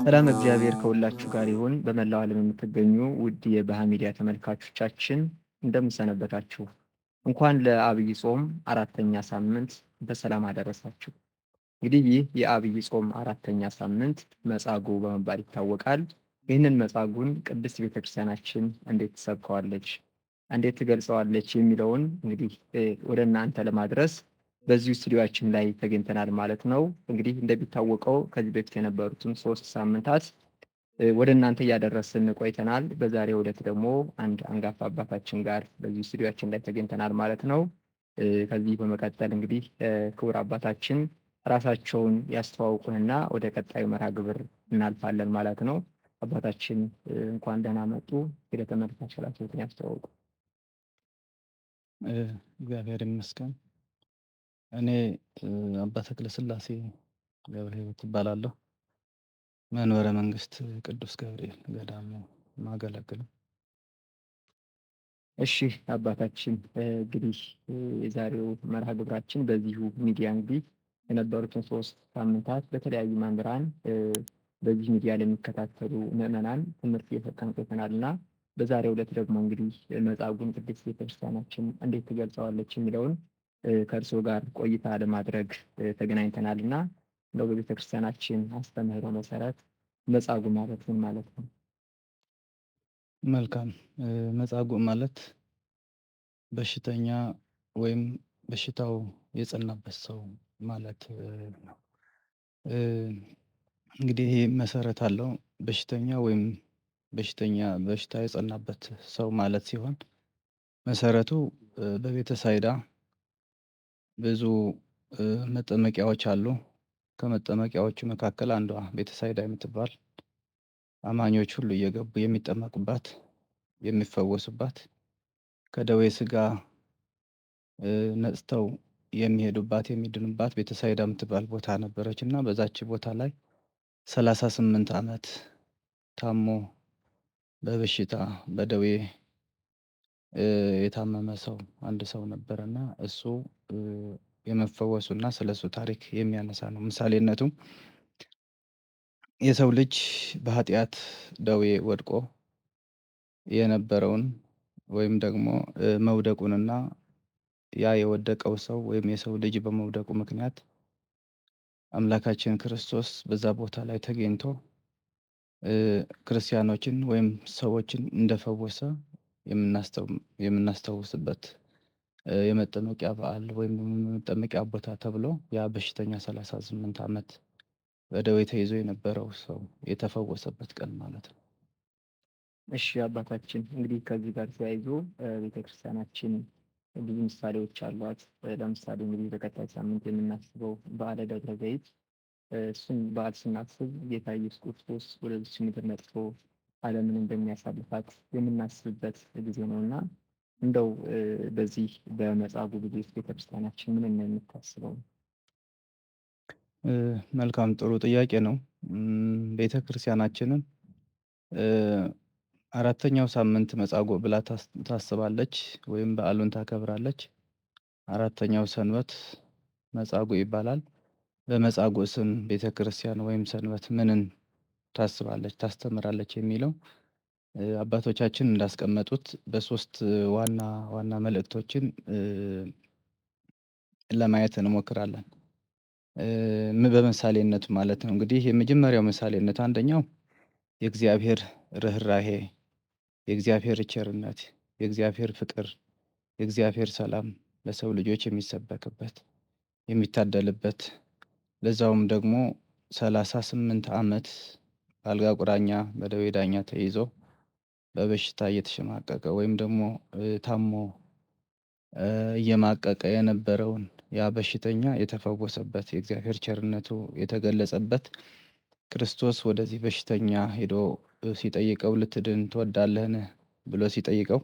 ሰላም እግዚአብሔር ከሁላችሁ ጋር ይሁን። በመላው ዓለም የምትገኙ ውድ የባህ ሚዲያ ተመልካቾቻችን እንደምን ሰነበታችሁ? እንኳን ለዐቢይ ጾም 4ኛ ሳምንት በሰላም አደረሳችሁ። እንግዲህ ይህ የዐቢይ ጾም 4ኛ ሳምንት መጻጉዕ በመባል ይታወቃል። ይህንን መጻጉዕን ቅድስት ቤተክርስቲያናችን እንዴት ትሰብከዋለች፣ እንዴት ትገልጸዋለች የሚለውን እንግዲህ ወደ እናንተ ለማድረስ በዚሁ ስቱዲዮአችን ላይ ተገኝተናል ማለት ነው። እንግዲህ እንደሚታወቀው ከዚህ በፊት የነበሩትን 3 ሳምንታት ወደ እናንተ እያደረስን ቆይተናል። በዛሬው ዕለት ደግሞ አንድ አንጋፋ አባታችን ጋር በዚህ ስቱዲዮአችን ላይ ተገኝተናል ማለት ነው። ከዚህ በመቀጠል እንግዲህ ክቡር አባታችን ራሳቸውን ያስተዋውቁንና ወደ ቀጣዩ መርሃ ግብር እናልፋለን ማለት ነው። አባታችን እንኳን ደህና መጡ። ወደ ተመልካች ራስዎትን ያስተዋውቁ። እግዚአብሔር ይመስገን። እኔ አባ ተክለ ሥላሴ ገብረ ሕይወት እባላለሁ። መንበረ መንግስት ቅዱስ ገብርኤል ገዳም ነው የማገለግለው። እሺ አባታችን እንግዲህ የዛሬው መርሃ ግብራችን በዚሁ ሚዲያ እንግዲህ የነበሩትን 3 ሳምንታት በተለያዩ መምህራን በዚህ ሚዲያ ለሚከታተሉ ምዕመናን ትምህርት እየሰጠን ቆይተናልና በዛሬው ዕለት ደግሞ እንግዲህ መጻጉዕን ቅድስት ቤተክርስቲያናችን እንዴት ትገልጸዋለች የሚለውን ከእርስዎ ጋር ቆይታ ለማድረግ ተገናኝተናልና እንደው በቤተክርስቲያናችን አስተምህሮ መሰረት መጻጉዕ ማለት ምን ማለት ነው? መልካም። መጻጉዕ ማለት በሽተኛ ወይም በሽታው የጸናበት ሰው ማለት ነው። እንግዲህ ይሄ መሰረት አለው። በሽተኛ ወይም በሽታ የጸናበት ሰው ማለት ሲሆን መሰረቱ በቤተ ሳይዳ ብዙ መጠመቂያዎች አሉ። ከመጠመቂያዎቹ መካከል አንዷ ቤተ ሳይዳ የምትባል አማኞች ሁሉ እየገቡ የሚጠመቁባት፣ የሚፈወሱባት፣ ከደዌ ሥጋ ነጽተው የሚሄዱባት፣ የሚድኑባት ቤተ ሳይዳ የምትባል ቦታ ነበረች እና በዛች ቦታ ላይ 38 ዓመት ታሞ በበሽታ በደዌ የታመመ ሰው አንድ ሰው ነበረና እሱ የመፈወሱና ስለሱ ታሪክ የሚያነሳ ነው። ምሳሌነቱም የሰው ልጅ በኃጢአት ደዌ ወድቆ የነበረውን ወይም ደግሞ መውደቁንና ያ የወደቀው ሰው ወይም የሰው ልጅ በመውደቁ ምክንያት አምላካችን ክርስቶስ በዛ ቦታ ላይ ተገኝቶ ክርስቲያኖችን ወይም ሰዎችን እንደፈወሰ የምናስታውስበት የመጠመቂያ በዓል ወይም የመጠመቂያ ቦታ ተብሎ ያ በሽተኛ 38 ዓመት በደዌ ተይዞ የነበረው ሰው የተፈወሰበት ቀን ማለት ነው። እሺ አባታችን እንግዲህ ከዚህ ጋር ተያይዞ ቤተክርስቲያናችን ብዙ ምሳሌዎች አሏት። ለምሳሌ እንግዲህ በቀጣይ ሳምንት የምናስበው በዓለ ደብረ ዘይት፣ እሱን በዓል ስናስብ ጌታ ኢየሱስ ክርስቶስ ወደዚች ምድር መጥቶ ዓለምን እንደሚያሳልፋት የምናስብበት ጊዜ ነው እና እንደው በዚህ በመጻጉዕ ጊዜ ውስጥ ቤተክርስቲያናችን ምንን ነው የምታስበው? መልካም ጥሩ ጥያቄ ነው። ቤተክርስቲያናችንን 4ኛው ሳምንት መጻጉዕ ብላ ታስባለች ወይም በዓሉን ታከብራለች። 4ኛው ሰንበት መጻጉዕ ይባላል። በመጻጉዕ ስም ቤተክርስቲያን ወይም ሰንበት ምንን ታስባለች፣ ታስተምራለች የሚለው አባቶቻችን እንዳስቀመጡት በ3 ዋና ዋና መልእክቶችን ለማየት እንሞክራለን። በምሳሌነት ማለት ነው። እንግዲህ የመጀመሪያው ምሳሌነት አንደኛው የእግዚአብሔር ርኅራኄ፣ የእግዚአብሔር ቸርነት፣ የእግዚአብሔር ፍቅር፣ የእግዚአብሔር ሰላም ለሰው ልጆች የሚሰበክበት የሚታደልበት ለዛውም ደግሞ 38 ዓመት በአልጋ ቁራኛ በደዌ ዳኛ ተይዞ በበሽታ እየተሸማቀቀ ወይም ደግሞ ታሞ እየማቀቀ የነበረውን ያ በሽተኛ የተፈወሰበት የእግዚአብሔር ቸርነቱ የተገለጸበት ክርስቶስ ወደዚህ በሽተኛ ሄዶ ሲጠይቀው ልትድን ትወዳለህን ብሎ ሲጠይቀው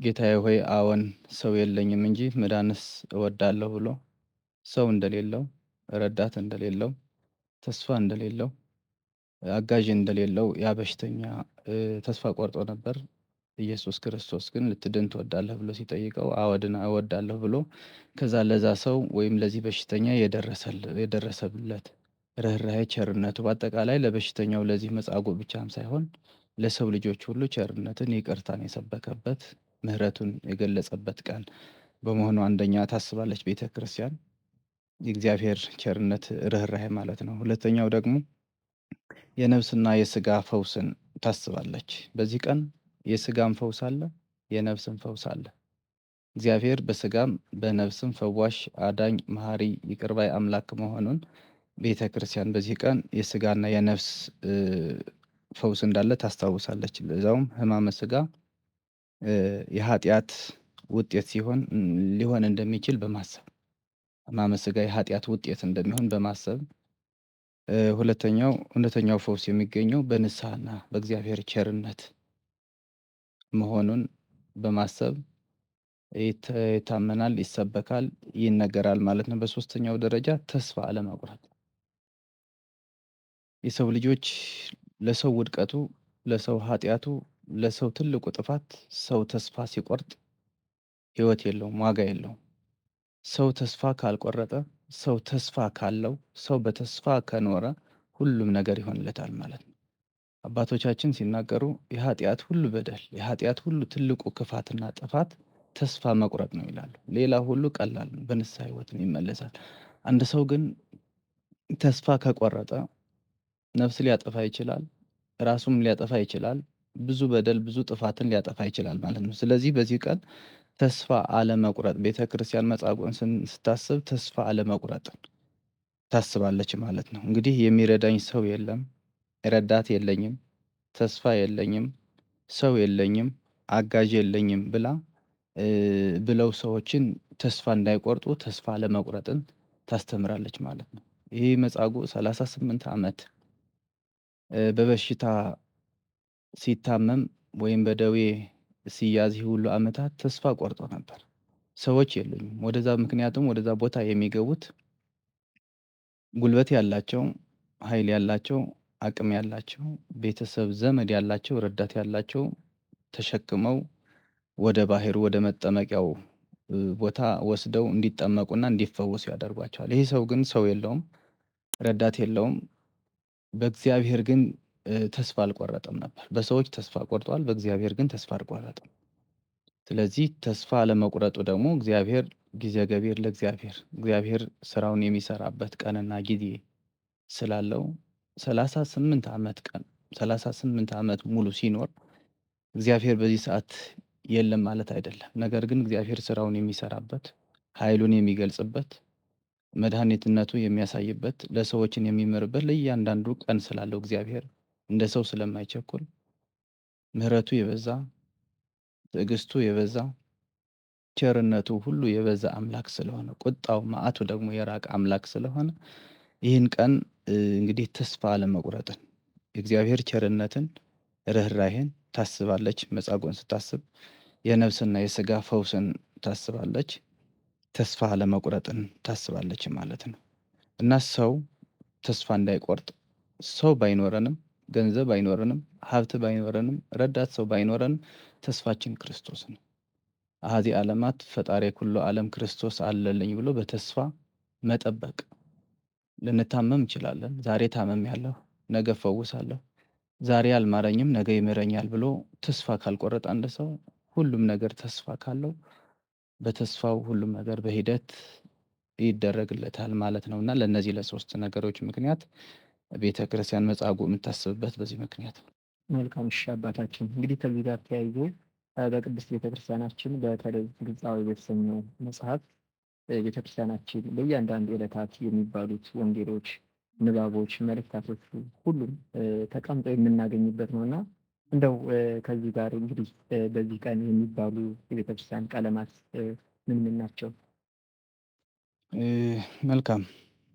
ጌታዬ ሆይ አዎን ሰው የለኝም እንጂ መዳንስ እወዳለሁ ብሎ ሰው እንደሌለው፣ ረዳት እንደሌለው፣ ተስፋ እንደሌለው፣ አጋዥ እንደሌለው ያ በሽተኛ ተስፋ ቆርጦ ነበር። ኢየሱስ ክርስቶስ ግን ልትድን ትወዳለህ ብሎ ሲጠይቀው እወዳለሁ ብሎ ከዛ ለዛ ሰው ወይም ለዚህ በሽተኛ የደረሰለት ርኅራኄ፣ ቸርነቱ በአጠቃላይ ለበሽተኛው ለዚህ መጻጉዕ ብቻም ሳይሆን ለሰው ልጆች ሁሉ ቸርነትን፣ ይቅርታን የሰበከበት ምሕረቱን የገለጸበት ቀን በመሆኑ አንደኛ ታስባለች ቤተ ክርስቲያን የእግዚአብሔር ቸርነት ርኅራኄ ማለት ነው። ሁለተኛው ደግሞ የነፍስና የሥጋ ፈውስን ታስባለች። በዚህ ቀን የሥጋም ፈውስ አለ፣ የነፍስም ፈውስ አለ። እግዚአብሔር በሥጋም በነፍስም ፈዋሽ፣ አዳኝ፣ መሐሪ፣ ይቅር ባይ አምላክ መሆኑን ቤተ ክርስቲያን በዚህ ቀን የሥጋና የነፍስ ፈውስ እንዳለ ታስታውሳለች። ለዛውም ሕማመ ሥጋ የኃጢአት ውጤት ሲሆን ሊሆን እንደሚችል በማሰብ ሕማመ ሥጋ የኃጢአት ውጤት እንደሚሆን በማሰብ ሁለተኛው እውነተኛው ፈውስ የሚገኘው በንስሐና በእግዚአብሔር ቸርነት መሆኑን በማሰብ ይታመናል፣ ይሰበካል፣ ይነገራል ማለት ነው። በሶስተኛው ደረጃ ተስፋ አለመቁረጥ የሰው ልጆች ለሰው ውድቀቱ፣ ለሰው ኃጢአቱ፣ ለሰው ትልቁ ጥፋት ሰው ተስፋ ሲቆርጥ ሕይወት የለውም፣ ዋጋ የለውም። ሰው ተስፋ ካልቆረጠ፣ ሰው ተስፋ ካለው፣ ሰው በተስፋ ከኖረ ሁሉም ነገር ይሆንለታል ማለት ነው። አባቶቻችን ሲናገሩ የኃጢአት ሁሉ በደል፣ የኃጢአት ሁሉ ትልቁ ክፋትና ጥፋት ተስፋ መቁረጥ ነው ይላሉ። ሌላ ሁሉ ቀላል ነው፣ በንስሐ ሕይወትም ይመለሳል። አንድ ሰው ግን ተስፋ ከቆረጠ ነፍስ ሊያጠፋ ይችላል፣ ራሱም ሊያጠፋ ይችላል፣ ብዙ በደል ብዙ ጥፋትን ሊያጠፋ ይችላል ማለት ነው። ስለዚህ በዚህ ቀን ተስፋ አለመቁረጥ ቤተ ክርስቲያን መጻጉዕን ስታስብ ተስፋ አለመቁረጥን ታስባለች ማለት ነው። እንግዲህ የሚረዳኝ ሰው የለም፣ ረዳት የለኝም፣ ተስፋ የለኝም፣ ሰው የለኝም፣ አጋዥ የለኝም ብለው ሰዎችን ተስፋ እንዳይቆርጡ ተስፋ አለመቁረጥን ታስተምራለች ማለት ነው። ይህ መጻጉዕ 38 ዓመት በበሽታ ሲታመም ወይም በደዌ ሲያዝ ይህ ሁሉ ዓመታት ተስፋ ቆርጦ ነበር። ሰዎች የሉኝም ወደዛ ምክንያቱም ወደዛ ቦታ የሚገቡት ጉልበት ያላቸው፣ ኃይል ያላቸው፣ አቅም ያላቸው፣ ቤተሰብ ዘመድ ያላቸው፣ ረዳት ያላቸው ተሸክመው ወደ ባህሩ ወደ መጠመቂያው ቦታ ወስደው እንዲጠመቁና እንዲፈወሱ ያደርጓቸዋል። ይህ ሰው ግን ሰው የለውም፣ ረዳት የለውም። በእግዚአብሔር ግን ተስፋ አልቆረጠም ነበር። በሰዎች ተስፋ ቆርጧል፣ በእግዚአብሔር ግን ተስፋ አልቆረጠም። ስለዚህ ተስፋ አለመቁረጡ ደግሞ እግዚአብሔር ጊዜ ገቢር እግዚአብሔር ስራውን የሚሰራበት ቀንና ጊዜ ስላለው 38 ዓመት ሙሉ ሲኖር እግዚአብሔር በዚህ ሰዓት የለም ማለት አይደለም። ነገር ግን እግዚአብሔር ስራውን የሚሰራበት ኃይሉን የሚገልጽበት መድኃኒትነቱ የሚያሳይበት ለሰዎችን የሚምርበት ለእያንዳንዱ ቀን ስላለው እግዚአብሔር እንደ ሰው ስለማይቸኩል ምሕረቱ የበዛ ትዕግስቱ የበዛ ቸርነቱ ሁሉ የበዛ አምላክ ስለሆነ ቁጣው መዓቱ ደግሞ የራቀ አምላክ ስለሆነ ይህን ቀን እንግዲህ ተስፋ አለመቁረጥን የእግዚአብሔር ቸርነትን ርኅራኄን ታስባለች። መጻጉዕን ስታስብ የነፍስና የሥጋ ፈውስን ታስባለች። ተስፋ አለመቁረጥን ታስባለች ማለት ነው። እና ሰው ተስፋ እንዳይቆርጥ ሰው ባይኖረንም ገንዘብ ባይኖረንም ሀብት ባይኖረንም ረዳት ሰው ባይኖረንም ተስፋችን ክርስቶስ ነው። አሐዚ ዓለማት ፈጣሪ ኩሉ ዓለም ክርስቶስ አለልኝ ብሎ በተስፋ መጠበቅ። ልንታመም እንችላለን። ዛሬ ታመምያለሁ፣ ነገ እፈውሳለሁ፣ ዛሬ አልማረኝም፣ ነገ ይምረኛል ብሎ ተስፋ ካልቆረጠ አንድ ሰው ሁሉም ነገር ተስፋ ካለው በተስፋው ሁሉም ነገር በሂደት ይደረግለታል ማለት ነው። እና ለእነዚህ ለሶስት ነገሮች ምክንያት ቤተ ክርስቲያን መጻጉዕ የምታስብበት በዚህ ምክንያት ነው። መልካም እሺ አባታችን እንግዲህ ከዚህ ጋር ተያይዞ በቅድስት ቤተክርስቲያናችን በተለይ ግብፃዊ በተሰኘው መጽሐፍ ቤተክርስቲያናችን በእያንዳንዱ ዕለታት የሚባሉት ወንጌሎች፣ ንባቦች፣ መልእክታቶች ሁሉም ተቀምጠው የምናገኝበት ነው እና እንደው ከዚህ ጋር እንግዲህ በዚህ ቀን የሚባሉ የቤተክርስቲያን ቀለማት ምን ምን ናቸው? መልካም።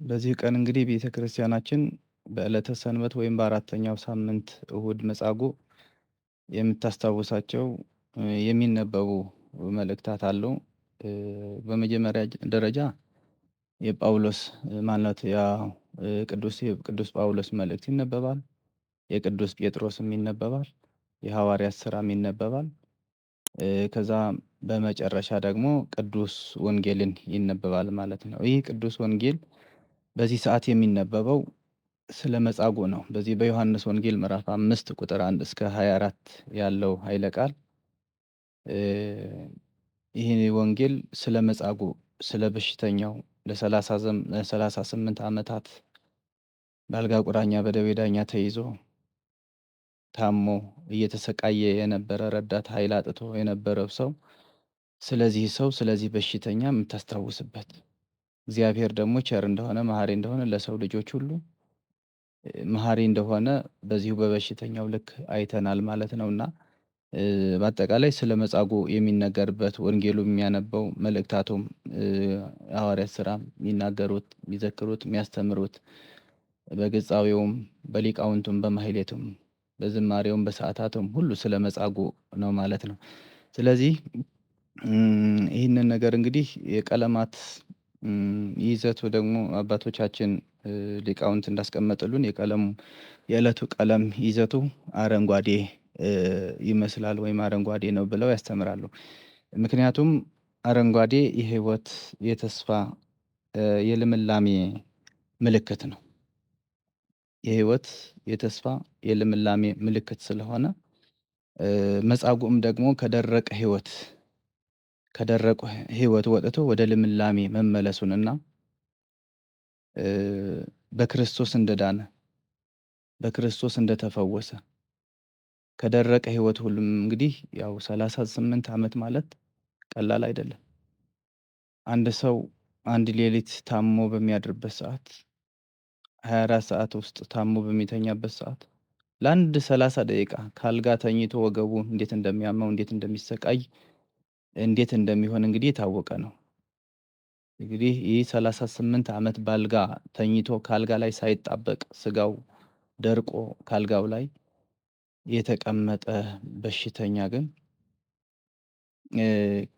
በዚህ ቀን እንግዲህ ቤተ ክርስቲያናችን በዕለተ ሰንበት ወይም በአራተኛው ሳምንት እሁድ መጻጉዕ የምታስታውሳቸው የሚነበቡ መልእክታት አሉ። በመጀመሪያ ደረጃ የጳውሎስ ማለት ቅዱስ ጳውሎስ መልእክት ይነበባል። የቅዱስ ጴጥሮስም ይነበባል። የሐዋርያት ሥራም ይነበባል። ከዛ በመጨረሻ ደግሞ ቅዱስ ወንጌልን ይነበባል ማለት ነው። ይህ ቅዱስ ወንጌል በዚህ ሰዓት የሚነበበው ስለ መጻጉዕ ነው። በዚህ በዮሐንስ ወንጌል ምዕራፍ 5 ቁጥር 1 እስከ 24 ያለው ኃይለ ቃል ይህ ወንጌል ስለ መጻጉዕ ስለ በሽተኛው ለ38 ዓመታት በአልጋ ቁራኛ በደዌ ዳኛ ተይዞ ታሞ እየተሰቃየ የነበረ ረዳት ኃይል አጥቶ የነበረው ሰው ስለዚህ በሽተኛ የምታስታውስበት እግዚአብሔር ደግሞ ቸር እንደሆነ መሐሪ እንደሆነ ለሰው ልጆች ሁሉ መሐሪ እንደሆነ በዚሁ በበሽተኛው ልክ አይተናል ማለት ነውና በአጠቃላይ ስለ መጻጉዕ የሚነገርበት ወንጌሉ የሚያነበው መልእክታቱም ሐዋርያት ሥራ የሚናገሩት የሚዘክሩት የሚያስተምሩት በግጻዌውም በሊቃውንቱም በማሕሌቱም በዝማሬውም በሰዓታቱም ሁሉ ስለ መጻጉዕ ነው ማለት ነው። ስለዚህ ይህንን ነገር እንግዲህ የቀለማት ይዘቱ ደግሞ አባቶቻችን ሊቃውንት እንዳስቀመጡልን የዕለቱ ቀለም ይዘቱ አረንጓዴ ይመስላል ወይም አረንጓዴ ነው ብለው ያስተምራሉ። ምክንያቱም አረንጓዴ የሕይወት፣ የተስፋ፣ የልምላሜ ምልክት ነው። የሕይወት፣ የተስፋ፣ የልምላሜ ምልክት ስለሆነ መጻጉዕም ደግሞ ከደረቀ ሕይወት ወጥቶ ወደ ልምላሜ መመለሱንና በክርስቶስ እንደዳነ በክርስቶስ እንደተፈወሰ ከደረቀ ሕይወት ሁሉም እንግዲህ ያው 38 ዓመት ማለት ቀላል አይደለም። አንድ ሰው አንድ ሌሊት ታሞ በሚያድርበት ሰዓት 24 ሰዓት ውስጥ ታሞ በሚተኛበት ሰዓት ለአንድ 30 ደቂቃ ከአልጋ ተኝቶ ወገቡ እንዴት እንደሚያመው እንዴት እንደሚሰቃይ እንዴት እንደሚሆን እንግዲህ የታወቀ ነው። እንግዲህ ይህ 38 ዓመት በአልጋ ተኝቶ ከአልጋ ላይ ሳይጣበቅ ስጋው ደርቆ ከአልጋው ላይ የተቀመጠ በሽተኛ ግን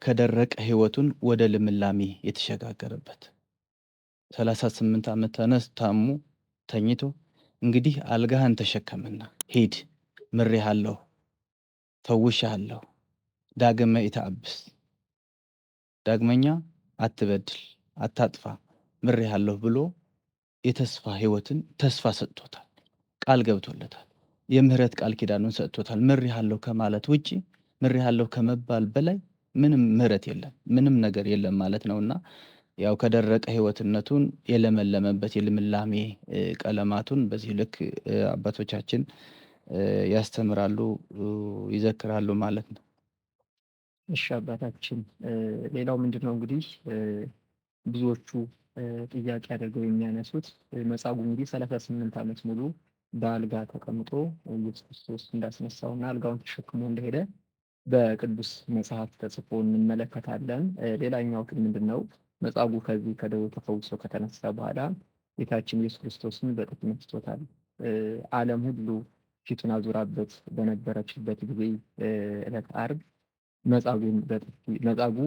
ከደረቀ ሕይወቱን ወደ ልምላሜ የተሸጋገረበት 38 ዓመት ታሞ ተኝቶ እንግዲህ አልጋህን ተሸከምና ሂድ ምሬሃለሁ፣ ፈውሼሃለሁ፣ ዳግመ ኢተአብስ ዳግመኛ አትበድል፣ አታጥፋ፣ ምሬሃለሁ ብሎ የተስፋ ሕይወትን ተስፋ ሰጥቶታል፣ ቃል ገብቶለታል። የምህረት ቃል ኪዳኑን ሰጥቶታል። ምሬሃለሁ ከማለት ውጪ ምሬሃለሁ ከመባል በላይ ምንም ምህረት የለም፣ ምንም ነገር የለም ማለት ነውና ያው ከደረቀ ሕይወትነቱን የለመለመበት የልምላሜ ቀለማቱን በዚህ ልክ አባቶቻችን ያስተምራሉ፣ ይዘክራሉ ማለት ነው። እሺ አባታችን፣ ሌላው ምንድነው እንግዲህ ብዙዎቹ ጥያቄ አድርገው የሚያነሱት መጻጉዕ እንግዲህ 38 ዓመት ሙሉ በአልጋ ተቀምጦ ኢየሱስ ክርስቶስ እንዳስነሳውና አልጋውን ተሸክሞ እንደሄደ በቅዱስ መጽሐፍ ተጽፎ እንመለከታለን። ሌላኛው ግን ምንድነው መጻጉዕ ከዚህ ከደዌው ተፈውሶ ከተነሳ በኋላ ጌታችን ኢየሱስ ክርስቶስን በጥፊ መትቶታል። ዓለም ሁሉ ፊቱን አዙራበት በነበረችበት ጊዜ ዕለት ዓርብ መጻጉዕ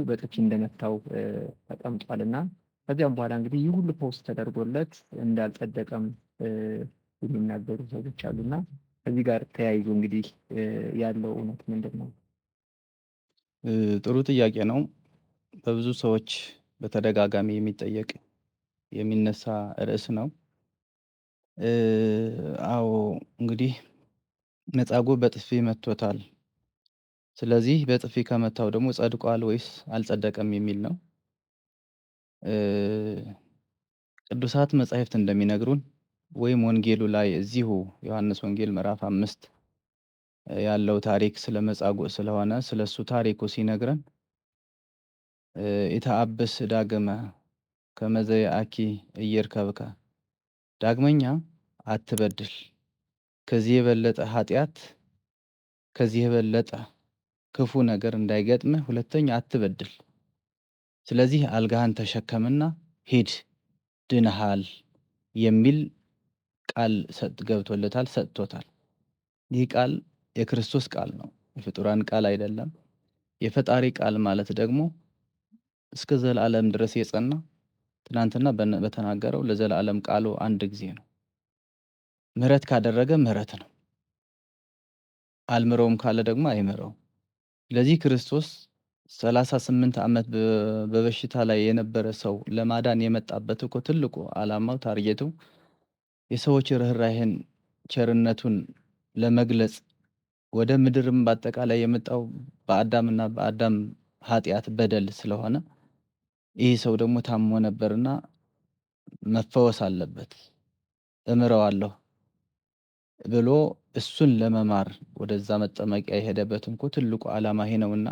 በጥፊ እንደመታው ተቀምጧልና ከዚያም በኋላ እንግዲህ ይህ ሁሉ ፈውስ ተደርጎለት እንዳልጸደቀም የሚናገሩ ሰዎች አሉና ከዚህ ጋር ተያይዞ እንግዲህ ያለው እውነት ምንድን ነው? ጥሩ ጥያቄ ነው። በብዙ ሰዎች በተደጋጋሚ የሚጠየቅ የሚነሳ ርዕስ ነው። አዎ እንግዲህ መጻጉዕ በጥፊ መቶታል። ስለዚህ በጥፊ ከመታው ደግሞ ጸድቋል ወይስ አልጸደቀም የሚል ነው። ቅዱሳት መጻሕፍት እንደሚነግሩን ወይም ወንጌሉ ላይ እዚሁ ዮሐንስ ወንጌል ምዕራፍ 5 ያለው ታሪክ ስለ መጻጉዕ ስለሆነ ስለሱ ታሪኩ ሲነግረን ኢተአብስ ዳግመ ከመ ዘየአኪ ኢይርከብከ ዳግመኛ አትበድል፣ ከዚህ የበለጠ ኃጢአት ከዚህ የበለጠ ክፉ ነገር እንዳይገጥምህ ሁለተኛ አትበድል። ስለዚህ አልጋህን ተሸከምና ሂድ ድነሃል የሚል ቃል ገብቶለታል፣ ሰጥቶታል። ይህ ቃል የክርስቶስ ቃል ነው፣ የፍጡራን ቃል አይደለም። የፈጣሪ ቃል ማለት ደግሞ እስከ ዘላለም ድረስ የጸና ትናንትና በተናገረው ለዘላለም ቃሉ አንድ ጊዜ ነው። ምህረት ካደረገ ምህረት ነው፣ አልምረውም ካለ ደግሞ አይምረውም። ስለዚህ ክርስቶስ 38 ዓመት በበሽታ ላይ የነበረ ሰው ለማዳን የመጣበት እኮ ትልቁ ዓላማው ታርጌቱ የሰዎች ርኅራኄን ቸርነቱን ለመግለጽ ወደ ምድርም በአጠቃላይ የመጣው በአዳምና በአዳም ኃጢአት በደል ስለሆነ ይህ ሰው ደግሞ ታሞ ነበርና መፈወስ አለበት እምረዋለሁ ብሎ እሱን ለመማር ወደዛ መጠመቂያ የሄደበትም እኮ ትልቁ ዓላማ ይሄ ነውና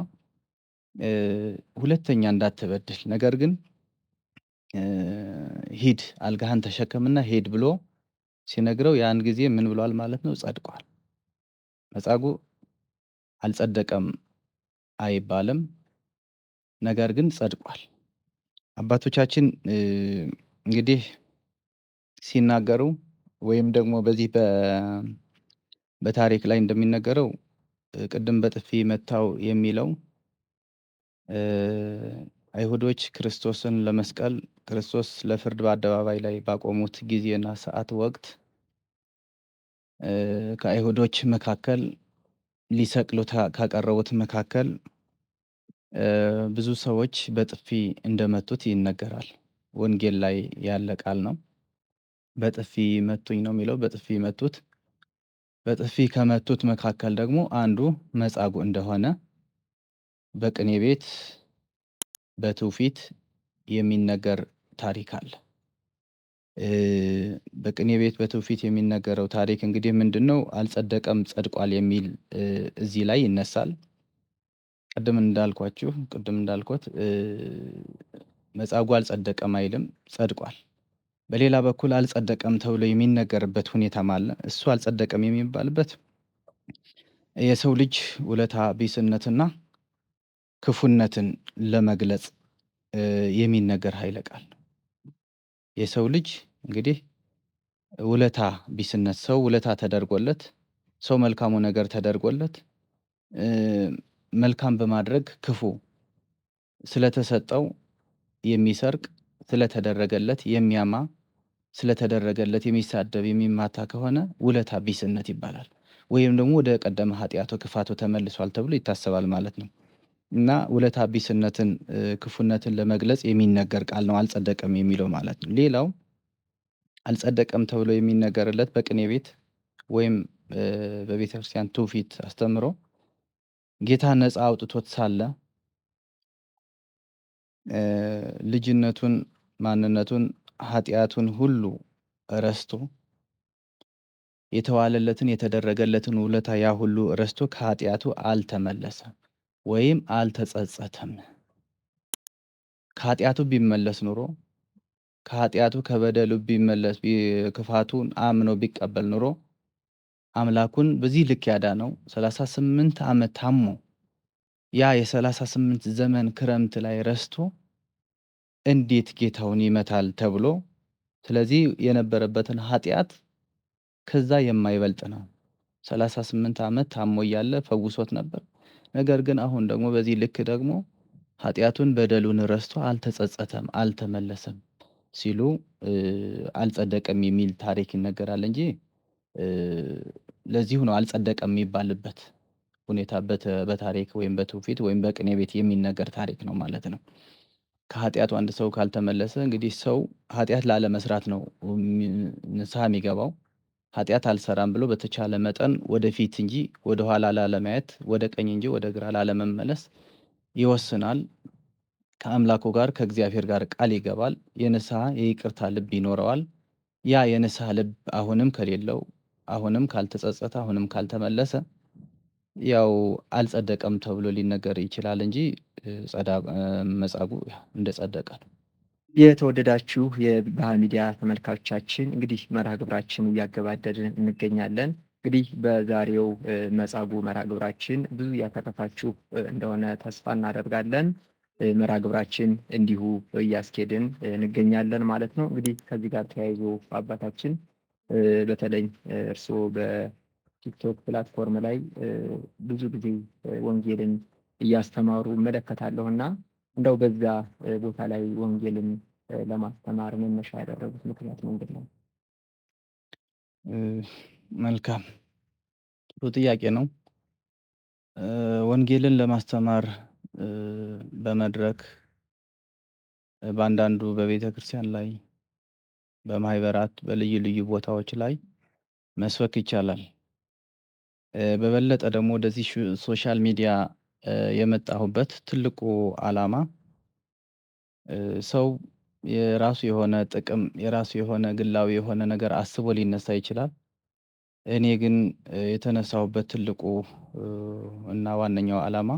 ሁለተኛ እንዳትበድል ነገር ግን ሂድ አልጋህን ተሸከምና ሂድ ብሎ ሲነግረው ያን ጊዜ ምን ብሏል ማለት ነው? ጸድቋል። መጻጉዕ አልጸደቀም አይባልም፣ ነገር ግን ጸድቋል። አባቶቻችን እንግዲህ ሲናገሩ ወይም ደግሞ በዚህ በታሪክ ላይ እንደሚነገረው ቅድም በጥፊ መታው የሚለው አይሁዶች ክርስቶስን ለመስቀል ክርስቶስ ለፍርድ በአደባባይ ላይ ባቆሙት ጊዜና ሰዓት ወቅት ከአይሁዶች መካከል ሊሰቅሉት ካቀረቡት መካከል ብዙ ሰዎች በጥፊ እንደመቱት ይነገራል። ወንጌል ላይ ያለ ቃል ነው። በጥፊ መቱኝ ነው የሚለው። በጥፊ መቱት። በጥፊ ከመቱት መካከል ደግሞ አንዱ መጻጉዕ እንደሆነ በቅኔ ቤት በትውፊት የሚነገር ታሪክ አለ። በቅኔ ቤት በትውፊት የሚነገረው ታሪክ እንግዲህ ምንድነው? አልጸደቀም ጸድቋል የሚል እዚህ ላይ ይነሳል። ቅድም እንዳልኩት መጻጉዕ አልጸደቀም አይልም፣ ጸድቋል። በሌላ በኩል አልጸደቀም ተብሎ የሚነገርበት ሁኔታም አለ። እሱ አልጸደቀም የሚባልበት የሰው ልጅ ውለታ ቢስነትና ክፉነትን ለመግለጽ የሚነገር ኃይለ ቃል ነው። የሰው ልጅ እንግዲህ ውለታ ቢስነት ሰው ውለታ ተደርጎለት ሰው መልካሙ ነገር ተደርጎለት መልካም በማድረግ ክፉ ስለተሰጠው የሚሰርቅ ስለተደረገለት የሚያማ ስለተደረገለት የሚሳደብ የሚማታ ከሆነ ውለታ ቢስነት ይባላል። ወይም ደግሞ ወደ ቀደመ ኃጢአቱ ክፋቱ ተመልሷል ተብሎ ይታሰባል ማለት ነው። እና ውለታ ቢስነትን ክፉነትን ለመግለጽ የሚነገር ቃል ነው አልጸደቀም የሚለው ማለት ነው። ሌላው አልጸደቀም ተብሎ የሚነገርለት በቅኔ ቤት ወይም በቤተ ክርስቲያን ትውፊት አስተምሮ ጌታ ነፃ አውጥቶት ሳለ ልጅነቱን ማንነቱን ኃጢአቱን ሁሉ ረስቶ የተዋለለትን የተደረገለትን ውለታ ያ ሁሉ ረስቶ ከኃጢአቱ አልተመለሰም ወይም አልተጸጸተም። ከኃጢአቱ ቢመለስ ኑሮ ከኃጢአቱ ከበደሉ ቢመለስ ክፋቱን አምኖ ቢቀበል ኑሮ አምላኩን በዚህ ልክ ያዳነው 38 ዓመት ታሞ ያ የ38 ዘመን ክረምት ላይ ረስቶ እንዴት ጌታውን ይመታል ተብሎ ስለዚህ የነበረበትን ኃጢአት ከዛ የማይበልጥ ነው። 38 ዓመት ታሞ እያለ ፈውሶት ነበር። ነገር ግን አሁን ደግሞ በዚህ ልክ ደግሞ ኃጢአቱን በደሉን ረስቶ አልተጸጸተም፣ አልተመለሰም ሲሉ አልጸደቀም የሚል ታሪክ ይነገራል እንጂ ለዚሁ ነው አልጸደቀም የሚባልበት ሁኔታ በታሪክ ወይም በትውፊት ወይም በቅኔ ቤት የሚነገር ታሪክ ነው ማለት ነው። ከኃጢአቱ አንድ ሰው ካልተመለሰ እንግዲህ ሰው ኃጢአት ላለመስራት ነው ንስሐ የሚገባው። ኃጢአት አልሰራም ብሎ በተቻለ መጠን ወደፊት እንጂ ወደኋላ ላለማየት፣ ወደ ቀኝ እንጂ ወደ ግራ ላለመመለስ ይወስናል። ከአምላኩ ጋር ከእግዚአብሔር ጋር ቃል ይገባል። የንስሐ የይቅርታ ልብ ይኖረዋል። ያ የንስሐ ልብ አሁንም ከሌለው፣ አሁንም ካልተጸጸተ፣ አሁንም ካልተመለሰ ያው አልጸደቀም ተብሎ ሊነገር ይችላል እንጂ መጻጉዕ እንደጸደቀ ነው። የተወደዳችሁ የባህ ሚዲያ ተመልካቾቻችን እንግዲህ መርሃ ግብራችን እያገባደድን እንገኛለን። እንግዲህ በዛሬው መጻጉዕ መርሃ ግብራችን ብዙ እያተረፋችሁ እንደሆነ ተስፋ እናደርጋለን። መርሃ ግብራችን እንዲሁ እያስኬድን እንገኛለን ማለት ነው። እንግዲህ ከዚህ ጋር ተያይዞ አባታችን በተለይ እርስዎ በቲክቶክ ፕላትፎርም ላይ ብዙ ጊዜ ወንጌልን እያስተማሩ እመለከታለሁ እና እንደው በዛ ቦታ ላይ ወንጌልን ለማስተማር መነሻ ያደረጉት ምክንያት ምንድን ነው? መልካም ጥሩ ጥያቄ ነው። ወንጌልን ለማስተማር በመድረክ በአንዳንዱ በቤተ ክርስቲያን ላይ በማህበራት በልዩ ልዩ ቦታዎች ላይ መስበክ ይቻላል። በበለጠ ደግሞ ወደዚህ ሶሻል ሚዲያ የመጣሁበት ትልቁ ዓላማ ሰው የራሱ የሆነ ጥቅም የራሱ የሆነ ግላዊ የሆነ ነገር አስቦ ሊነሳ ይችላል። እኔ ግን የተነሳሁበት ትልቁ እና ዋነኛው ዓላማ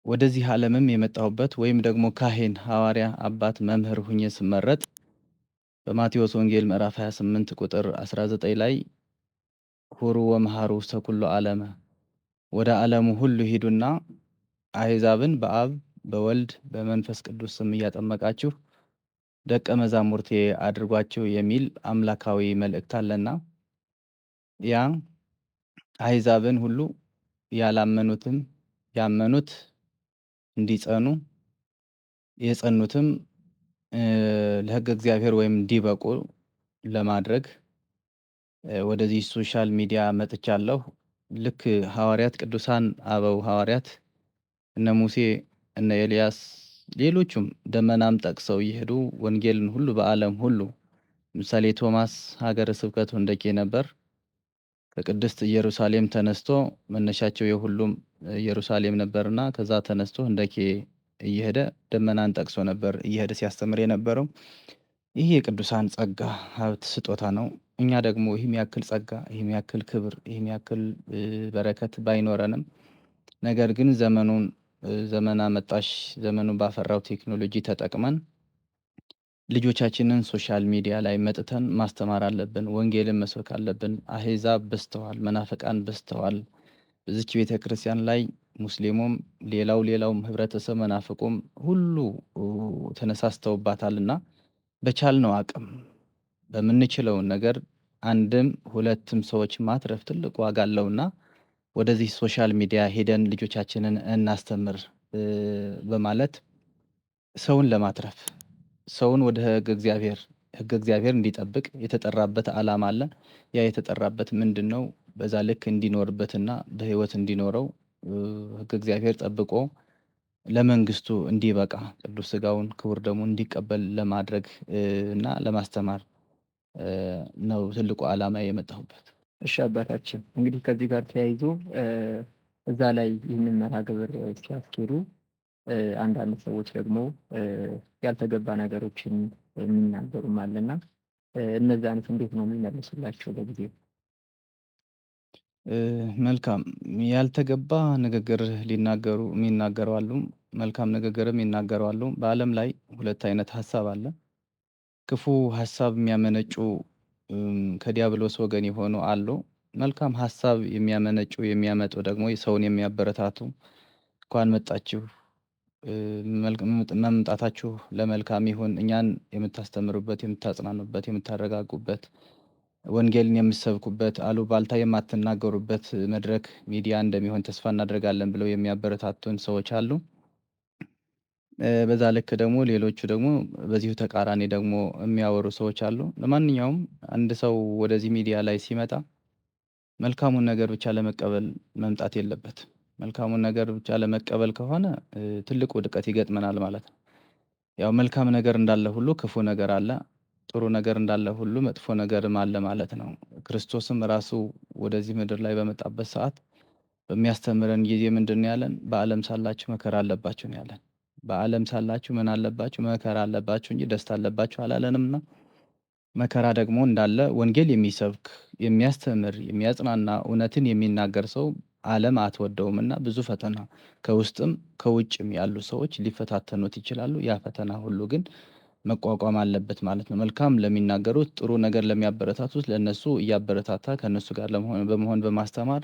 ወደዚህ ዓለምም የመጣሁበት ወይም ደግሞ ካህን፣ ሐዋርያ፣ አባት፣ መምህር ሁኜ ስመረጥ በማቴዎስ ወንጌል ምዕራፍ 28 ቁጥር 19 ላይ ሁሩ ወመሃሩ ውስተ ኩሉ ዓለመ ወደ ዓለሙ ሁሉ ሂዱና አሕዛብን በአብ በወልድ በመንፈስ ቅዱስ ስም እያጠመቃችሁ ደቀ መዛሙርቴ አድርጓቸው የሚል አምላካዊ መልእክት አለና ያ አሕዛብን ሁሉ ያላመኑትም ያመኑት እንዲጸኑ የጸኑትም ለሕገ እግዚአብሔር ወይም እንዲበቁ ለማድረግ ወደዚህ ሶሻል ሚዲያ መጥቻለሁ። ልክ ሐዋርያት ቅዱሳን አበው ሐዋርያት እነ ሙሴ እነ ኤልያስ ሌሎቹም ደመናም ጠቅሰው እየሄዱ ወንጌልን ሁሉ በዓለም ሁሉ ምሳሌ ቶማስ ሀገረ ስብከቱ ህንደኬ ነበር። ከቅድስት ኢየሩሳሌም ተነስቶ መነሻቸው የሁሉም ኢየሩሳሌም ነበርና ከዛ ተነስቶ ህንደኬ እየሄደ ደመናን ጠቅሶ ነበር እየሄደ ሲያስተምር የነበረው። ይህ የቅዱሳን ጸጋ ሀብት ስጦታ ነው። እኛ ደግሞ ይህም ያክል ጸጋ ይህም ያክል ክብር ይህም ያክል በረከት ባይኖረንም ነገር ግን ዘመን አመጣሽ ዘመኑን ባፈራው ቴክኖሎጂ ተጠቅመን ልጆቻችንን ሶሻል ሚዲያ ላይ መጥተን ማስተማር አለብን። ወንጌልን መስበክ አለብን። አሕዛብ በዝተዋል፣ መናፍቃን በዝተዋል። በዚች ቤተክርስቲያን ላይ ሙስሊሙም ሌላውም ህብረተሰብ መናፍቁም ሁሉ ተነሳስተውባታልና በቻልነው አቅም በምንችለው ነገር አንድም ሁለትም ሰዎች ማትረፍ ትልቅ ዋጋ አለውና ወደዚህ ሶሻል ሚዲያ ሄደን ልጆቻችንን እናስተምር በማለት ሰውን ለማትረፍ ሰውን ወደ ሕገ እግዚአብሔር እንዲጠብቅ የተጠራበት ዓላማ አለ። ያ የተጠራበት ምንድነው? በዛ ልክ እንዲኖርበትና በህይወት እንዲኖረው ሕገ እግዚአብሔር ጠብቆ ለመንግስቱ እንዲበቃ ቅዱስ ሥጋውን ክቡር ደሙን እንዲቀበል ለማድረግ እና ለማስተማር ነው ትልቁ ዓላማ የመጣሁበት። እሺ አባታችን፣ እንግዲህ ከዚህ ጋር ተያይዞ እዛ ላይ ይህንን መርሃ ግብር ሲያስኬዱ አንዳንድ ሰዎች ደግሞ ያልተገባ ነገሮችን የሚናገሩም አለና እነዛንስ እንዴት ነው የሚመልሱላቸው በጊዜው? መልካም ያልተገባ ንግግር የሚናገሩ አሉ፣ መልካም ንግግርም ይናገሩ አሉ። በዓለም ላይ ሁለት አይነት ሀሳብ አለ። ክፉ ሀሳብ የሚያመነጩ ከዲያብሎስ ወገን የሆኑ አሉ። መልካም ሀሳብ የሚያመጡ ደግሞ ሰውን የሚያበረታቱ እንኳን መጣችሁ፣ መምጣታችሁ ለመልካም ይሁን፣ እኛን የምታስተምሩበት፣ የምታጽናኑበት፣ የምታረጋጉበት፣ ወንጌልን የምትሰብኩበት፣ አሉባልታ የማትናገሩበት መድረክ ሚዲያ እንደሚሆን ተስፋ እናደርጋለን ብለው የሚያበረታቱን ሰዎች አሉ። በዛ ልክ ደግሞ ሌሎቹ ደግሞ በዚሁ ተቃራኒ ደግሞ የሚያወሩ ሰዎች አሉ። ለማንኛውም አንድ ሰው ወደዚህ ሚዲያ ላይ ሲመጣ መልካሙን ነገር ብቻ ለመቀበል መምጣት የለበትም። መልካሙን ነገር ብቻ ለመቀበል ከሆነ ትልቅ ውድቀት ይገጥመናል ማለት ነው። ያው መልካም ነገር እንዳለ ሁሉ ክፉ ነገር አለ፣ ጥሩ ነገር እንዳለ ሁሉ መጥፎ ነገርም አለ ማለት ነው። ክርስቶስም ራሱ ወደዚህ ምድር ላይ በመጣበት ሰዓት በሚያስተምረን ጊዜ ምንድን ነው ያለን? በዓለም ሳላችሁ መከራ አለባችሁ ነው ያለን። በዓለም ሳላችሁ ምን አለባችሁ? መከራ አለባችሁ እንጂ ደስታ አለባችሁ አላለንምና መከራ ደግሞ እንዳለ ወንጌል የሚሰብክ የሚያስተምር የሚያጽናና እውነትን የሚናገር ሰው ዓለም አትወደውምና ብዙ ፈተና ከውስጥም ከውጭም ያሉ ሰዎች ሊፈታተኑት ይችላሉ። ያ ፈተና ሁሉ ግን መቋቋም አለበት ማለት ነው። መልካም ለሚናገሩት ጥሩ ነገር ለሚያበረታቱት ለነሱ እያበረታታ ከነሱ ጋር በመሆን በማስተማር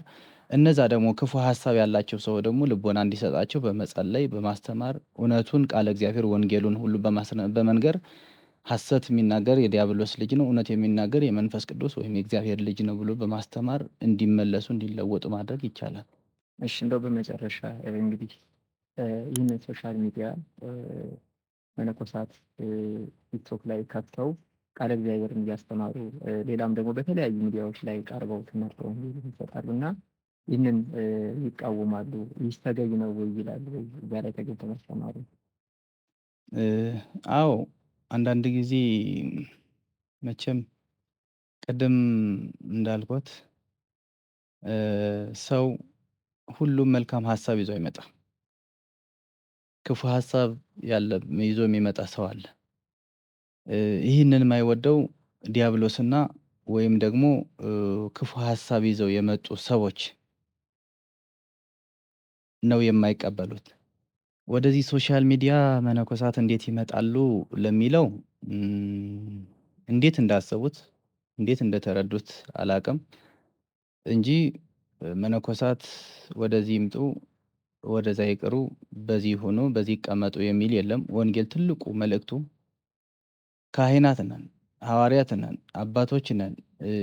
እነዛ ደግሞ ክፉ ሀሳብ ያላቸው ሰው ደግሞ ልቦና እንዲሰጣቸው በመጸለይ በማስተማር እውነቱን ቃለ እግዚአብሔር ወንጌሉን ሁሉ በመንገር ሐሰት የሚናገር የዲያብሎስ ልጅ ነው፣ እውነት የሚናገር የመንፈስ ቅዱስ ወይም የእግዚአብሔር ልጅ ነው ብሎ በማስተማር እንዲመለሱ እንዲለወጡ ማድረግ ይቻላል። እሺ እንደው በመጨረሻ እንግዲህ ይህንን ሶሻል ሚዲያ መነኮሳት ቲክቶክ ላይ ከፍተው ቃለ እግዚአብሔርን እያስተማሩ ሌላም ደግሞ በተለያዩ ሚዲያዎች ላይ ቀርበው ትምህርተውን ይሰጣሉ እና ይህንን ይቃወማሉ። ይህ ተገቢ ነው ወይ ይላሉ ወይ? እዚያ ላይ ተገብተው ማስተማሩ? አዎ አንዳንድ ጊዜ መቼም ቅድም እንዳልኩት ሰው ሁሉም መልካም ሀሳብ ይዞ አይመጣም። ክፉ ሀሳብ ይዞ የሚመጣ ሰው አለ። ይህንን የማይወደው ዲያብሎስና ወይም ደግሞ ክፉ ሀሳብ ይዘው የመጡ ሰዎች ነው የማይቀበሉት። ወደዚህ ሶሻል ሚዲያ መነኮሳት እንዴት ይመጣሉ ለሚለው እንዴት እንዳሰቡት እንዴት እንደተረዱት አላቅም እንጂ መነኮሳት ወደዚህ ይምጡ፣ ወደዛ ይቅሩ፣ በዚህ ሆኖ በዚህ ይቀመጡ የሚል የለም። ወንጌል ትልቁ መልእክቱ ካህናት ነን፣ ሐዋርያት ነን፣ አባቶች ነን።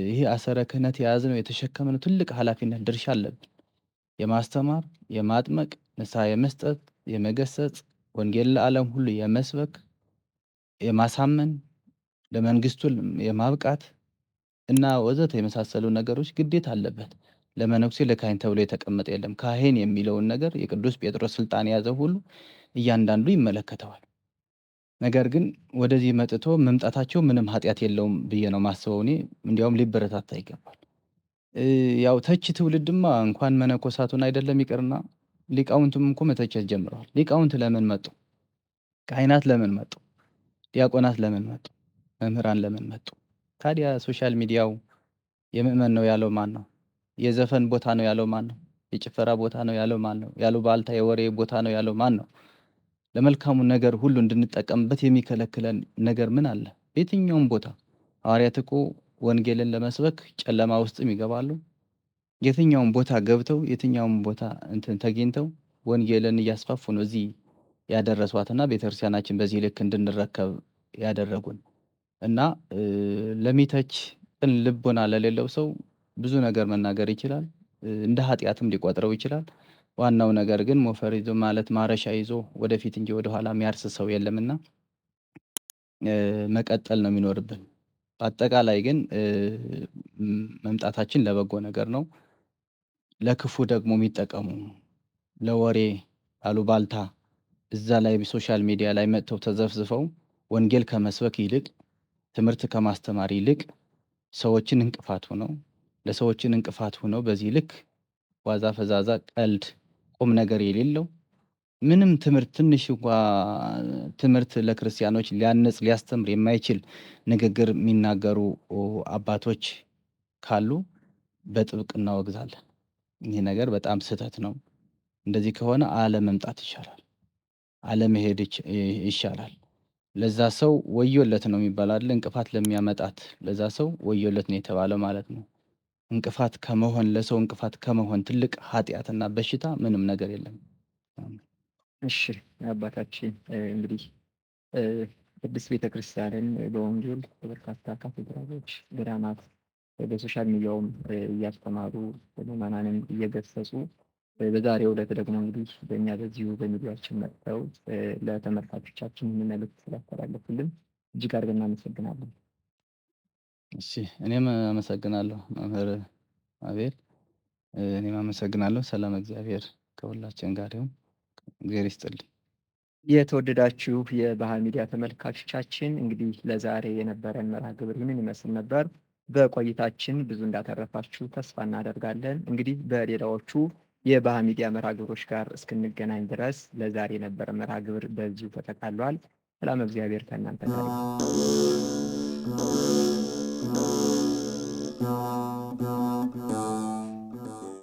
ይሄ አሰረ ክህነት የያዝነው የተሸከምነው ትልቅ ኃላፊነት ድርሻ አለብን። የማስተማር፣ የማጥመቅ፣ ንስሐ የመስጠት፣ የመገሰጽ፣ ወንጌል ለዓለም ሁሉ የመስበክ፣ የማሳመን፣ ለመንግስቱ የማብቃት እና ወዘተ የመሳሰሉ ነገሮች ግዴታ አለበት። ለመነኩሴ ለካህን ተብሎ የተቀመጠ የለም። ካህን የሚለውን ነገር የቅዱስ ጴጥሮስ ስልጣን የያዘው ሁሉ እያንዳንዱ ይመለከተዋል። ነገር ግን ወደዚህ መጥቶ መምጣታቸው ምንም ኃጢአት የለውም ብዬ ነው ማስበው። እኔ እንዲያውም ሊበረታታ ይገባል። ያው ተች ትውልድማ እንኳን መነኮሳቱን አይደለም ይቅርና ሊቃውንቱም እኮ መተቸት ጀምረዋል። ሊቃውንት ለምን መጡ? ካህናት ለምን መጡ? ዲያቆናት ለምን መጡ? መምህራን ለምን መጡ? ታዲያ ሶሻል ሚዲያው የምእመን ነው ያለው ማን ነው? የዘፈን ቦታ ነው ያለው ማን ነው? የጭፈራ ቦታ ነው ያለው ማን ነው? ያሉባልታ የወሬ ቦታ ነው ያለው ማን ነው? ለመልካሙ ነገር ሁሉ እንድንጠቀምበት የሚከለክለን ነገር ምን አለ? በየትኛውም ቦታ ሐዋርያት እኮ ወንጌልን ለመስበክ ጨለማ ውስጥም ይገባሉ። የትኛውም ቦታ ገብተው የትኛውም ቦታ ተገኝተው ወንጌልን እያስፋፉ ነው እዚህ ያደረሷትና ቤተክርስቲያናችን በዚህ ልክ እንድንረከብ ያደረጉን እና ለሚተች ቅን ልቦና ለሌለው ሰው ብዙ ነገር መናገር ይችላል። እንደ ኃጢአትም ሊቆጥረው ይችላል። ዋናው ነገር ግን ሞፈር ይዞ ማለት ማረሻ ይዞ ወደፊት እንጂ ወደኋላ የሚያርስ ሰው የለምና መቀጠል ነው የሚኖርብን። በአጠቃላይ ግን መምጣታችን ለበጎ ነገር ነው። ለክፉ ደግሞ የሚጠቀሙ ለወሬ አሉባልታ እዛ ላይ ሶሻል ሚዲያ ላይ መጥተው ተዘፍዝፈው ወንጌል ከመስበክ ይልቅ ትምህርት ከማስተማር ይልቅ ሰዎችን እንቅፋት ሆነው ለሰዎችን እንቅፋት ሆነው በዚህ ልክ ዋዛ ፈዛዛ ቀልድ ቁም ነገር የሌለው ምንም ትምህርት ትንሽ እንኳን ትምህርት ለክርስቲያኖች ሊያነጽ ሊያስተምር የማይችል ንግግር የሚናገሩ አባቶች ካሉ በጥብቅ እናወግዛለን። ይህ ነገር በጣም ስህተት ነው። እንደዚህ ከሆነ አለመምጣት ይሻላል፣ አለመሄድ ይሻላል። ለዛ ሰው ወዮለት ነው የሚባል አይደል? እንቅፋት ለሚያመጣት ለዛ ሰው ወዮለት ነው የተባለው ማለት ነው። እንቅፋት ከመሆን ለሰው እንቅፋት ከመሆን ትልቅ ኃጢአትና በሽታ ምንም ነገር የለም። እሺ አባታችን እንግዲህ ቅድስት ቤተክርስቲያንን በወንጌል በርካታ ካቴድራሎች፣ ገዳማት በሶሻል ሚዲያውም እያስተማሩ ምዕመናንን እየገሰጹ በዛሬው ዕለት ደግሞ እንግዲህ በእኛ በዚሁ በሚዲያችን መጥተው ለተመልካቾቻችን መልእክት ስላስተላለፉልን እጅግ አድርገን እናመሰግናለን። እሺ እኔም አመሰግናለሁ መምህር አቤል። እኔም አመሰግናለሁ። ሰላም እግዚአብሔር ከሁላችን ጋር ይሁን። እግዚአብሔር ይስጥልኝ። የተወደዳችሁ የባህ ሚዲያ ተመልካቾቻችን እንግዲህ ለዛሬ የነበረን መርሃ ግብር ይህንን ይመስል ነበር። በቆይታችን ብዙ እንዳተረፋችሁ ተስፋ እናደርጋለን። እንግዲህ በሌላዎቹ የባህ ሚዲያ መርሃ ግብሮች ጋር እስክንገናኝ ድረስ ለዛሬ የነበረ መርሃ ግብር በዚሁ ተጠቃሏል። ሰላም እግዚአብሔር ከእናንተ ጋር